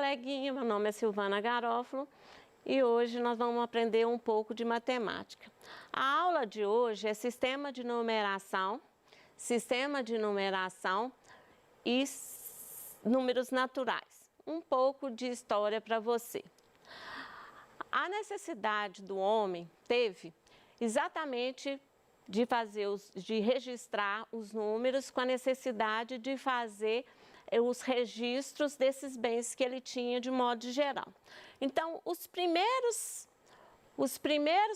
coleguinha, meu nome é Silvana Garofalo e hoje nós vamos aprender um pouco de matemática. A aula de hoje é sistema de numeração e números naturais. Um pouco de história para você. A necessidade do homem teve exatamente de registrar os números com a necessidade de fazer os registros desses bens que ele tinha de modo geral. Então, os primeiros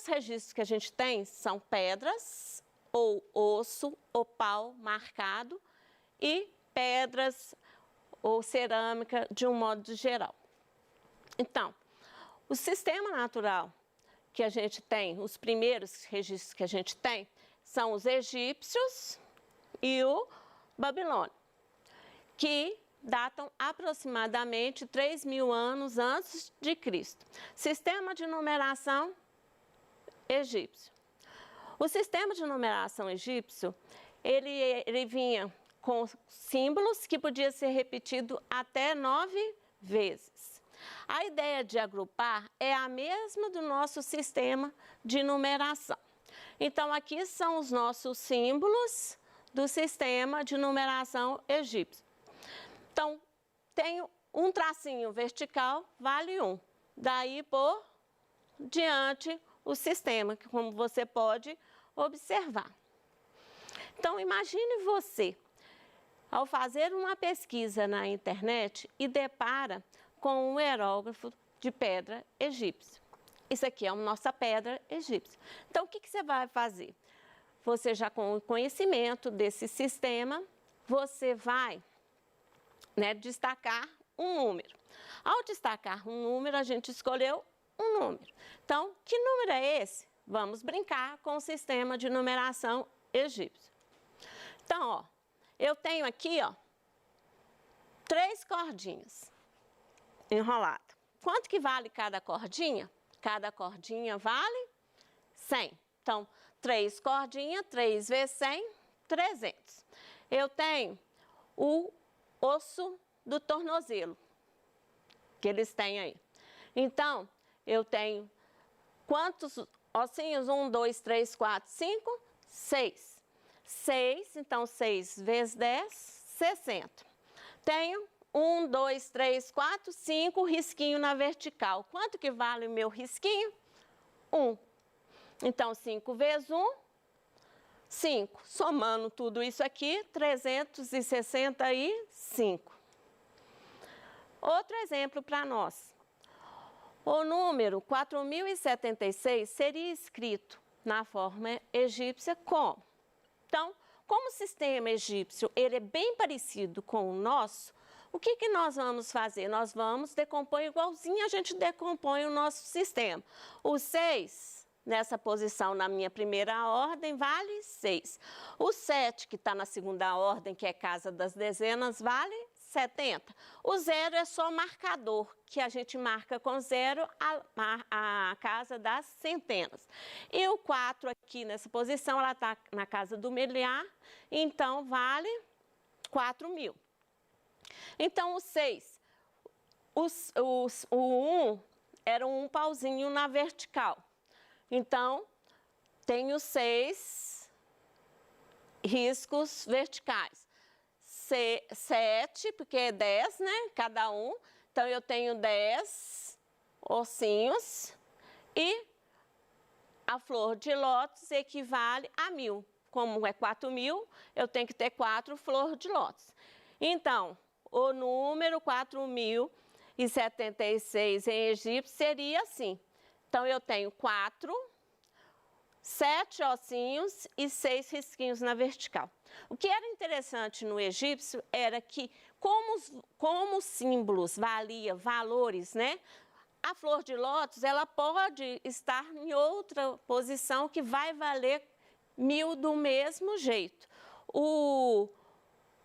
registros que a gente tem são pedras, ou osso, ou pau marcado, e pedras ou cerâmica de um modo geral. Então, o sistema natural que a gente tem, os primeiros registros que a gente tem, são os egípcios e o babilônio, que datam aproximadamente 3.000 anos antes de Cristo. Sistema de numeração egípcio. O sistema de numeração egípcio, ele vinha com símbolos que podia ser repetido até 9 vezes. A ideia de agrupar é a mesma do nosso sistema de numeração. Então, aqui são os nossos símbolos do sistema de numeração egípcio. Então, tenho um tracinho vertical, vale 1. Daí por diante o sistema, que como você pode observar. Então, imagine você, ao fazer uma pesquisa na internet e depara com um hierógrafo de pedra egípcio. Isso aqui é a nossa pedra egípcia. Então, o que você vai fazer? Você já com o conhecimento desse sistema, você vai destacar um número. Ao destacar um número, a gente escolheu um número. Então, que número é esse? Vamos brincar com o sistema de numeração egípcio. Então, ó, eu tenho aqui, ó, 3 cordinhas enroladas. Quanto que vale cada cordinha? Cada cordinha vale 100. Então, 3 cordinhas, 3 vezes 100, 300. Eu tenho o osso do tornozelo, que eles têm aí. Então, eu tenho quantos ossinhos? 1, 2, 3, 4, 5, 6. 6, então 6 vezes 10, 60. Tenho 1, 2, 3, 4, 5 risquinho na vertical. Quanto que vale o meu risquinho? 1. Então, 5 vezes 1, 5. Somando tudo isso aqui, 365. Outro exemplo para nós. O número 4076 seria escrito na forma egípcia como? Então, como o sistema egípcio ele é bem parecido com o nosso, o que nós vamos fazer? Nós vamos decompor igualzinho a gente decompõe o nosso sistema. O 6, nessa posição na minha primeira ordem, vale 6. O 7, que está na segunda ordem, que é casa das dezenas, vale 70. O 0 é só marcador, que a gente marca com 0 a casa das centenas. E o 4 aqui nessa posição, ela está na casa do milhar, então vale 4.000. Então, o 6, o 1 era um pauzinho na vertical. Então, tenho 6 riscos verticais. 7, porque é 10, né? Cada um. Então, eu tenho 10 ossinhos e a flor de lótus equivale a 1.000. Como é 4.000, eu tenho que ter 4 flores de lótus. Então, o número 4076 em egípcio seria assim. Então, eu tenho 4, 7 ossinhos e 6 risquinhos na vertical. O que era interessante no egípcio era que, como os símbolos valiam valores, né? A flor de lótus, ela pode estar em outra posição que vai valer 1.000 do mesmo jeito. O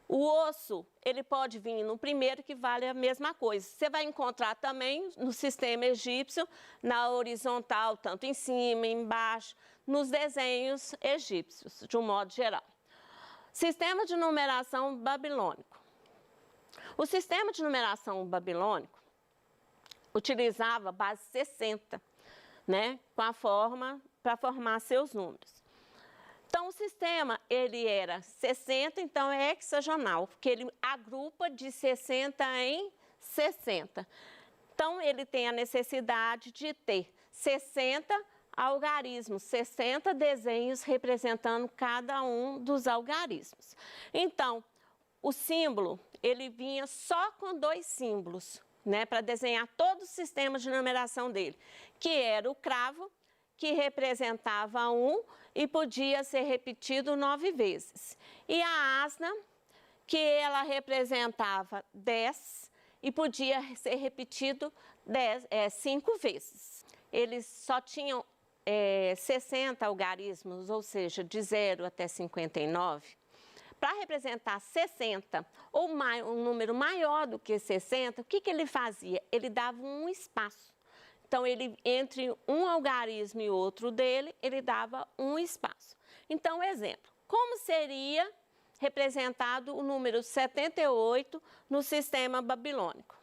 osso, ele pode vir no primeiro que vale a mesma coisa. Você vai encontrar também no sistema egípcio, na horizontal, tanto em cima, embaixo, nos desenhos egípcios, de um modo geral. Sistema de numeração babilônico. O sistema de numeração babilônico, utilizava a base 60, né, para formar seus números. Então, o sistema, ele era 60, então é hexagonal, porque ele agrupa de 60 em 60. Então, ele tem a necessidade de ter 60 algarismos, 60 desenhos representando cada um dos algarismos. Então, o símbolo, ele vinha só com 2 símbolos, né, para desenhar todo o sistema de numeração dele, que era o cravo, que representava 1 e podia ser repetido 9 vezes. E a asna, que ela representava 10 e podia ser repetido 5 vezes. Eles só tinham 60 algarismos, ou seja, de 0 até 59. Para representar 60 ou um número maior do que 60, o que ele fazia? Ele dava um espaço. Então, entre um algarismo e outro dele, ele dava um espaço. Então, exemplo, como seria representado o número 78 no sistema babilônico?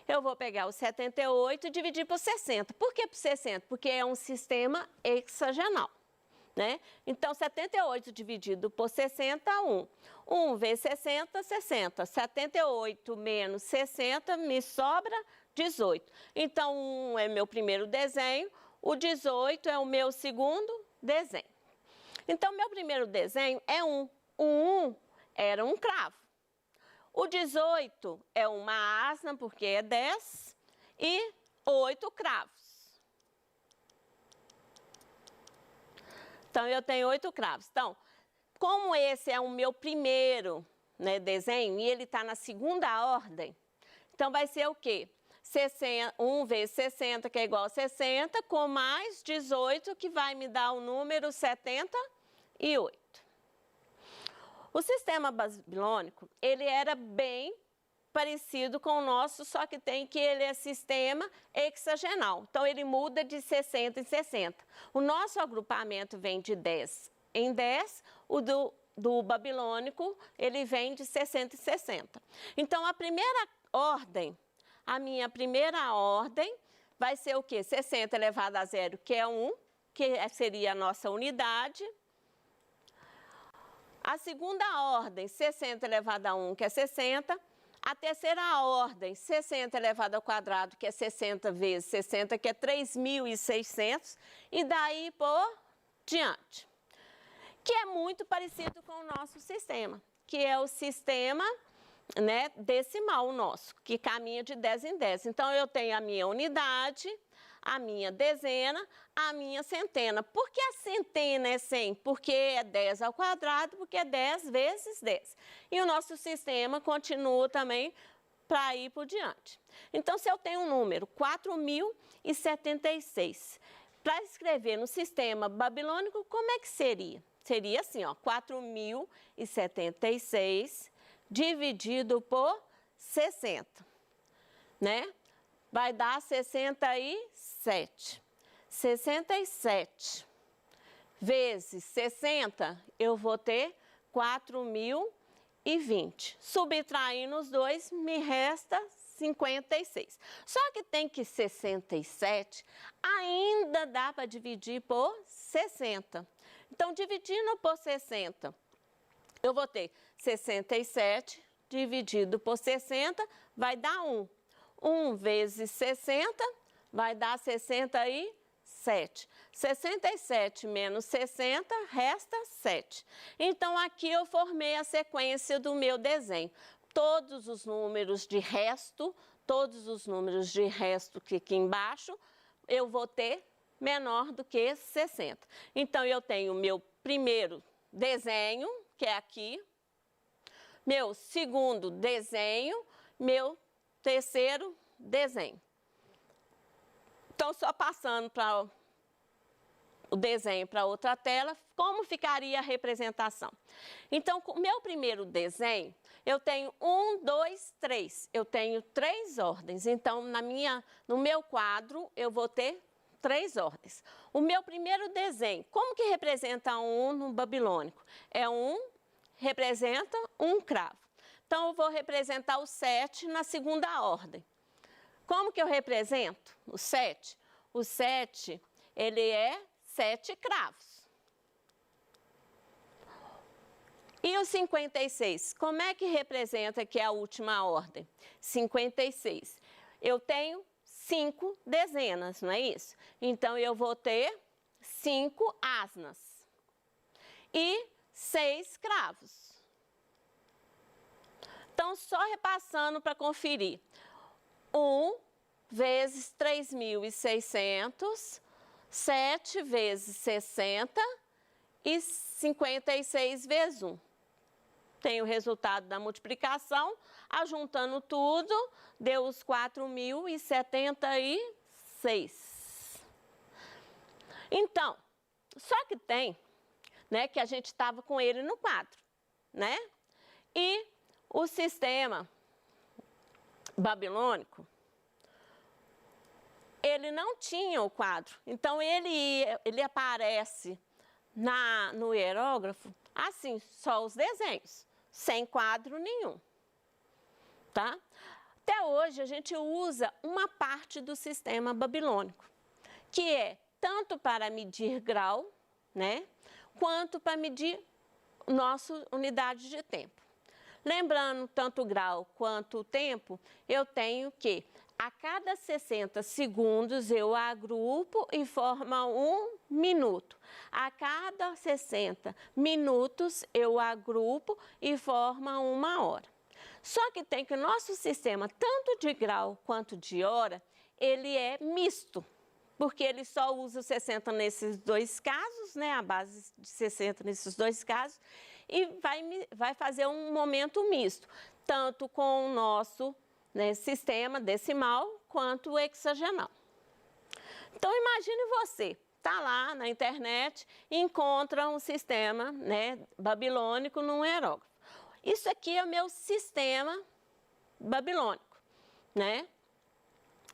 Eu vou pegar o 78 e dividir por 60. Por que por 60? Porque é um sistema hexagonal, né? Então, 78 dividido por 60, 1. 1 vezes 60, 60. 78 menos 60, me sobra 18. Então, 1 é meu primeiro desenho, o 18 é o meu segundo desenho. Então, meu primeiro desenho é 1. O 1 era um cravo. O 18 é uma asna, porque é 10, e 8 cravos. Então, eu tenho 8 cravos. Então, como esse é o meu primeiro, né, desenho, e ele está na segunda ordem, então vai ser o quê? 1 vezes 60, que é igual a 60, com mais 18, que vai me dar o número 78. O sistema babilônico, ele era bem parecido com o nosso, só que ele é sistema hexagonal. Então, ele muda de 60 em 60. O nosso agrupamento vem de 10 em 10, o do babilônico, ele vem de 60 em 60. Então, a minha primeira ordem vai ser o quê? 60 elevado a 0, que é 1, que seria a nossa unidade. A segunda ordem, 60 elevado a 1, que é 60. A terceira ordem, 60 elevado ao quadrado, que é 60 vezes 60, que é 3.600. E daí por diante. Que é muito parecido com o nosso sistema, que é o sistema, né, decimal nosso, que caminha de 10 em 10. Então, eu tenho a minha unidade, a minha dezena, a minha centena. Por que a centena é 100? Porque é 10 ao quadrado, porque é 10 vezes 10. E o nosso sistema continua também para ir por diante. Então, se eu tenho um número 4.076, para escrever no sistema babilônico, como é que seria? Seria assim, ó, 4.076 dividido por 60, né? Vai dar 67. 67 vezes 60, eu vou ter 4.020. Subtraindo os dois, me resta 56. Só que tem que 67 ainda dá para dividir por 60. Então, dividindo por 60, eu vou ter 67 dividido por 60, vai dar 1. 1 vezes 60 vai dar 67. 67 menos 60, resta 7. Então, aqui eu formei a sequência do meu desenho. Todos os números de resto, que aqui embaixo, eu vou ter menor do que 60. Então, eu tenho o meu primeiro desenho, que é aqui, meu segundo desenho, meu terceiro desenho. Então, só passando para o desenho para outra tela, como ficaria a representação? Então, com o meu primeiro desenho, eu tenho 1, 2, 3. Eu tenho 3 ordens. Então, no meu quadro, eu vou ter 3 ordens. O meu primeiro desenho, como que representa 1 no babilônico? Representa um cravo. Então, eu vou representar o 7 na segunda ordem. Como que eu represento o 7? O 7, ele é 7 cravos. E o 56, como é que representa que é a última ordem? 56. Eu tenho 5 dezenas, não é isso? Então, eu vou ter 5 asnas e 6 cravos. Então, só repassando para conferir. 1 vezes 3.600, 7 vezes 60 e 56 vezes 1. Tem o resultado da multiplicação, ajuntando tudo, deu os 4.076. Então, só que tem, né, que a gente estava com ele no quadro, né? E o sistema babilônico, ele não tinha o quadro. Então, ele aparece no hierógrafo, assim, só os desenhos, sem quadro nenhum, tá? Até hoje, a gente usa uma parte do sistema babilônico, que é tanto para medir grau, né, quanto para medir nossa unidade de tempo. Lembrando, tanto grau quanto o tempo, eu tenho que, a cada 60 segundos, eu agrupo e forma 1 minuto. A cada 60 minutos, eu agrupo e forma 1 hora. Só que tem que o nosso sistema, tanto de grau quanto de hora, ele é misto. Porque ele só usa 60 nesses dois casos, né? A base de 60 nesses dois casos. E vai fazer um momento misto, tanto com o nosso, né, sistema decimal quanto hexagonal. Então, imagine você, está lá na internet e encontra um sistema, né, babilônico num hierógrafo. Isso aqui é o meu sistema babilônico, né?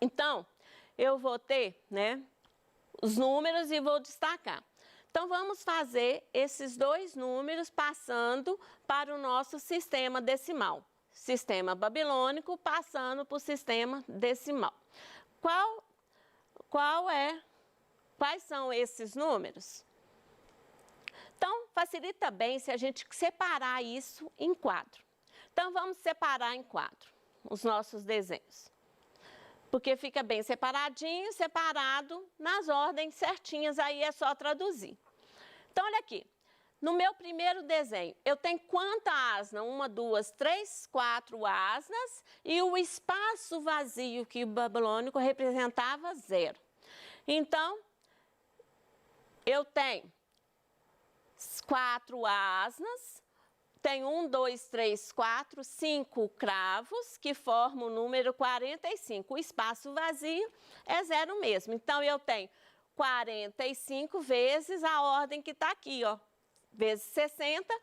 Então, eu vou ter, né, os números e vou destacar. Então, vamos fazer esses dois números passando para o nosso sistema decimal. Sistema babilônico passando para o sistema decimal. Quais são esses números? Então, facilita bem se a gente separar isso em quadro. Então, vamos separar em quadro os nossos desenhos. Porque fica bem separadinho, separado nas ordens certinhas, aí é só traduzir. Então, olha aqui. No meu primeiro desenho, eu tenho quanta asna? 1, 2, 3, 4 asnas e o espaço vazio que o babilônico representava 0. Então, eu tenho 4 asnas, tenho 1, 2, 3, 4, 5 cravos, que formam o número 45. O espaço vazio é 0 mesmo. Então, eu tenho 45 vezes a ordem que está aqui, ó. Vezes 60,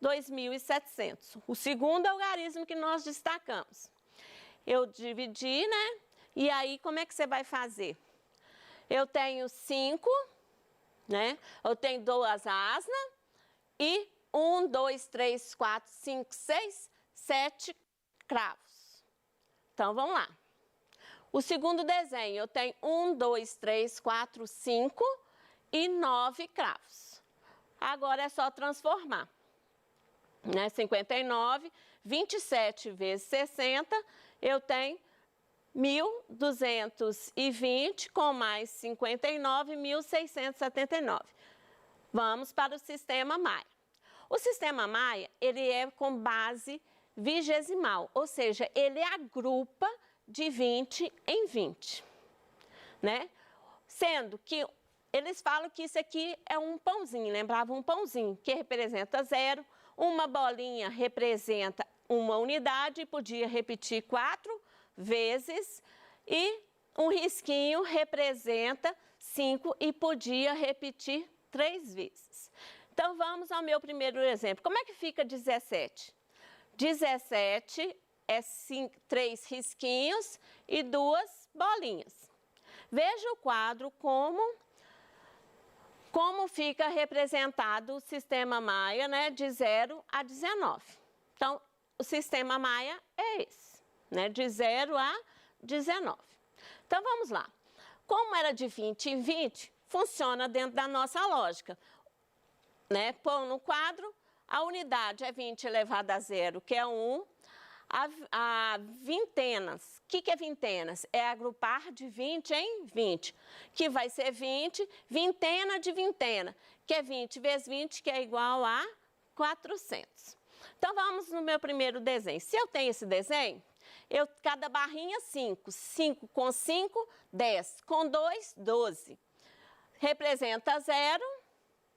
2.700. O segundo algarismo que nós destacamos. Eu dividi, né? E aí, como é que você vai fazer? Eu tenho 5, né? Eu tenho 2 asnas e 1, 2, 3, 4, 5, 6, 7 cravos. Então, vamos lá. O segundo desenho, eu tenho 1, 2, 3, 4, 5 e 9 cravos. Agora é só transformar, né? 59, 27 vezes 60, eu tenho 1.220 com mais 59, 1.679. Vamos para o sistema Maia. O sistema Maia, ele é com base vigesimal, ou seja, ele agrupa de 20 em 20, né? Sendo que eles falam que isso aqui é um pãozinho, lembrava um pãozinho, que representa 0, uma bolinha representa uma unidade, e podia repetir 4 vezes, e um risquinho representa 5 e podia repetir 3 vezes. Então, vamos ao meu primeiro exemplo. Como é que fica 17? 17 é 3 risquinhos e 2 bolinhas. Veja o quadro como fica representado o sistema Maia, né, de 0 a 19. Então, o sistema Maia é esse, né, de 0 a 19. Então, vamos lá. Como era de 20 em 20, funciona dentro da nossa lógica, né? Pôr no quadro, a unidade é 20 elevado a zero, que é 1. A vintenas, o que é vintenas? É agrupar de 20 em 20, que vai ser 20, vintena de vintena, que é 20 vezes 20, que é igual a 400. Então, vamos no meu primeiro desenho. Se eu tenho esse desenho, cada barrinha 5, 5 com 5, 10, com 2, 12. Representa 0,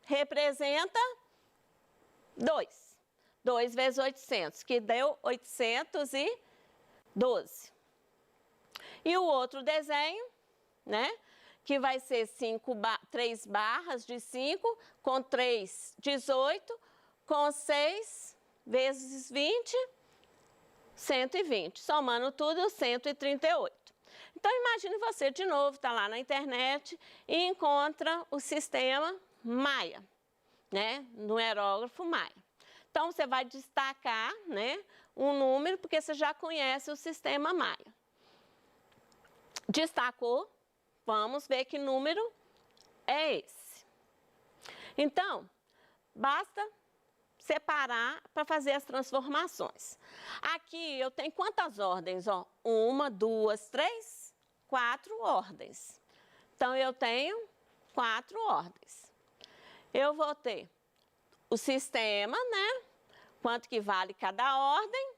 representa 2. 2 vezes 800, que deu 812. E o outro desenho, né, que vai ser 3 barras de 5, com 3, 18, com 6 vezes 20, 120. Somando tudo, 138. Então, imagine você, de novo, está lá na internet e encontra o sistema Maia, né, no aerógrafo Maia. Então, você vai destacar, né, um número, porque você já conhece o sistema Maia. Destacou, vamos ver que número é esse. Então, basta separar para fazer as transformações. Aqui eu tenho quantas ordens? Ó, 1, 2, 3, 4 ordens. Então, eu tenho 4 ordens. Eu vou ter o sistema, né? Quanto que vale cada ordem.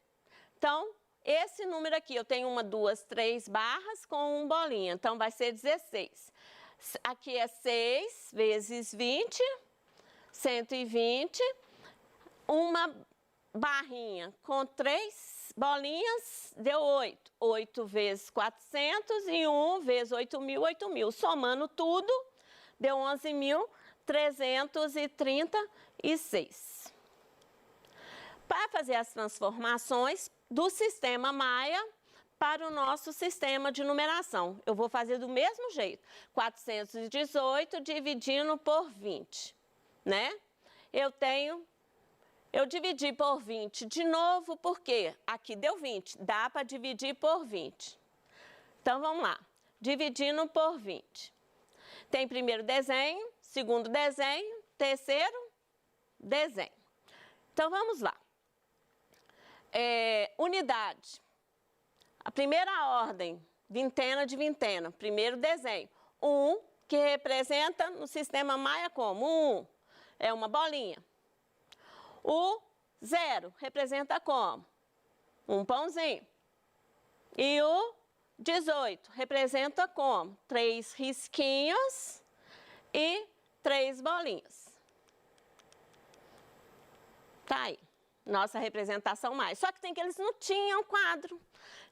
Então, esse número aqui, eu tenho 1, 2, 3 barras com 1 bolinha. Então, vai ser 16. Aqui é 6 vezes 20, 120. Uma barrinha com 3 bolinhas deu 8. 8 vezes 400 e 1 vezes 8.000, 8.000. Somando tudo, deu 11.336. Para fazer as transformações do sistema Maia para o nosso sistema de numeração, eu vou fazer do mesmo jeito. 418 dividindo por 20, né? Eu dividi por 20 de novo, porque aqui deu 20, dá para dividir por 20. Então, vamos lá. Dividindo por 20. Tem primeiro desenho, segundo desenho, terceiro desenho. Então, vamos lá. Unidade. A primeira ordem, vintena de vintena, primeiro desenho. 1, que representa no sistema Maia como? 1 é uma bolinha. O 0 representa como? Um pãozinho. E o 18 representa como? 3 risquinhos e 3 bolinhas. Tá aí. Nossa representação mais. Só que tem que eles não tinham quadro.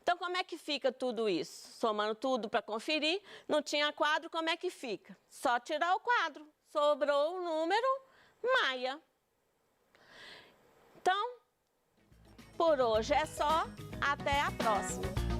Então, como é que fica tudo isso? Somando tudo para conferir, não tinha quadro, como é que fica? Só tirar o quadro. Sobrou o número Maia. Então, por hoje é só. Até a próxima.